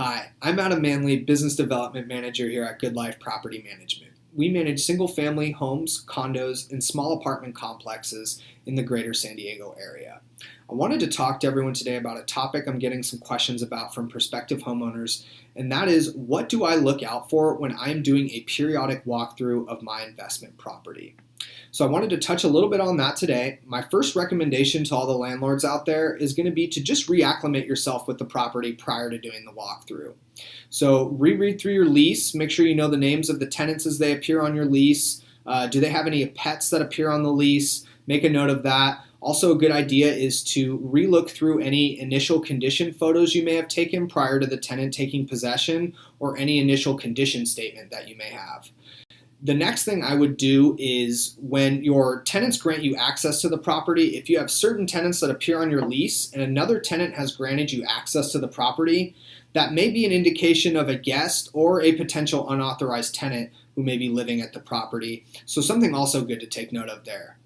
Hi, I'm Adam Manley, Business Development Manager here at Good Life Property Management. We manage single-family homes, condos, and small apartment complexes in the greater San Diego area. I wanted to talk to everyone today about a topic I'm getting some questions about from prospective homeowners, and that is, what do I look out for when I'm doing a periodic walkthrough of my investment property? So I wanted to touch a little bit on that today. My first recommendation to all the landlords out there is going to be to just reacclimate yourself with the property prior to doing the walkthrough. So reread through your lease, make sure you know the names of the tenants as they appear on your lease. Do they have any pets that appear on the lease? Make a note of that. Also, a good idea is to relook through any initial condition photos you may have taken prior to the tenant taking possession, or any initial condition statement that you may have. The next thing I would do is, when your tenants grant you access to the property, if you have certain tenants that appear on your lease and another tenant has granted you access to the property, that may be an indication of a guest or a potential unauthorized tenant who may be living at the property. So something also good to take note of there.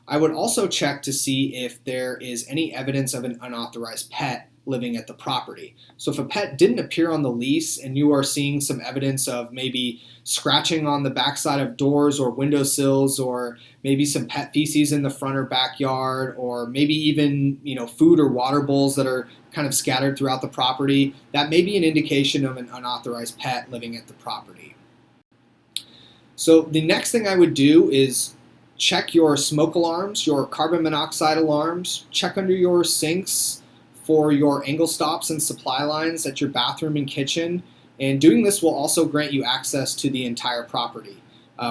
I would also check to see if there is any evidence of an unauthorized pet living at the property. So if a pet didn't appear on the lease and you are seeing some evidence of maybe scratching on the backside of doors or windowsills, or maybe some pet feces in the front or backyard, or maybe even food or water bowls that are kind of scattered throughout the property, that may be an indication of an unauthorized pet living at the property. So the next thing I would do is check your smoke alarms, your carbon monoxide alarms, check under your sinks for your angle stops and supply lines at your bathroom and kitchen. And doing this will also grant you access to the entire property,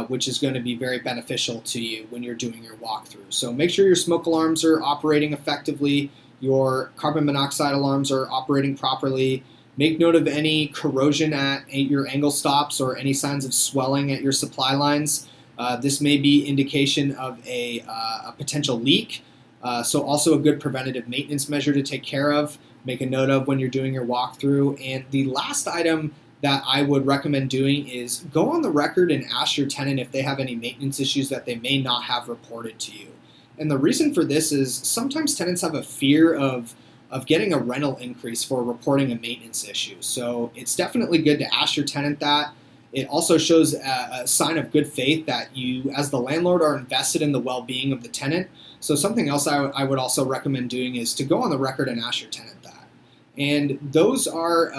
which is going to be very beneficial to you when you're doing your walkthrough. So make sure your smoke alarms are operating effectively, your carbon monoxide alarms are operating properly. Make note of any corrosion at your angle stops or any signs of swelling at your supply lines. This may be indication of a potential leak. So also a good preventative maintenance measure to take care of. Make a note of when you're doing your walkthrough. And the last item that I would recommend doing is go on the record and ask your tenant if they have any maintenance issues that they may not have reported to you. And the reason for this is sometimes tenants have a fear of getting a rental increase for reporting a maintenance issue. So it's definitely good to ask your tenant that. It also shows a sign of good faith that you, as the landlord, are invested in the well-being of the tenant. So something else I would also recommend doing is to go on the record and ask your tenant that. And those are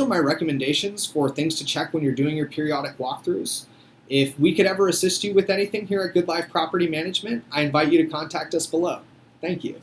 my recommendations for things to check when you're doing your periodic walkthroughs. If we could ever assist you with anything here at Good Life Property Management, I invite you to contact us below. Thank you.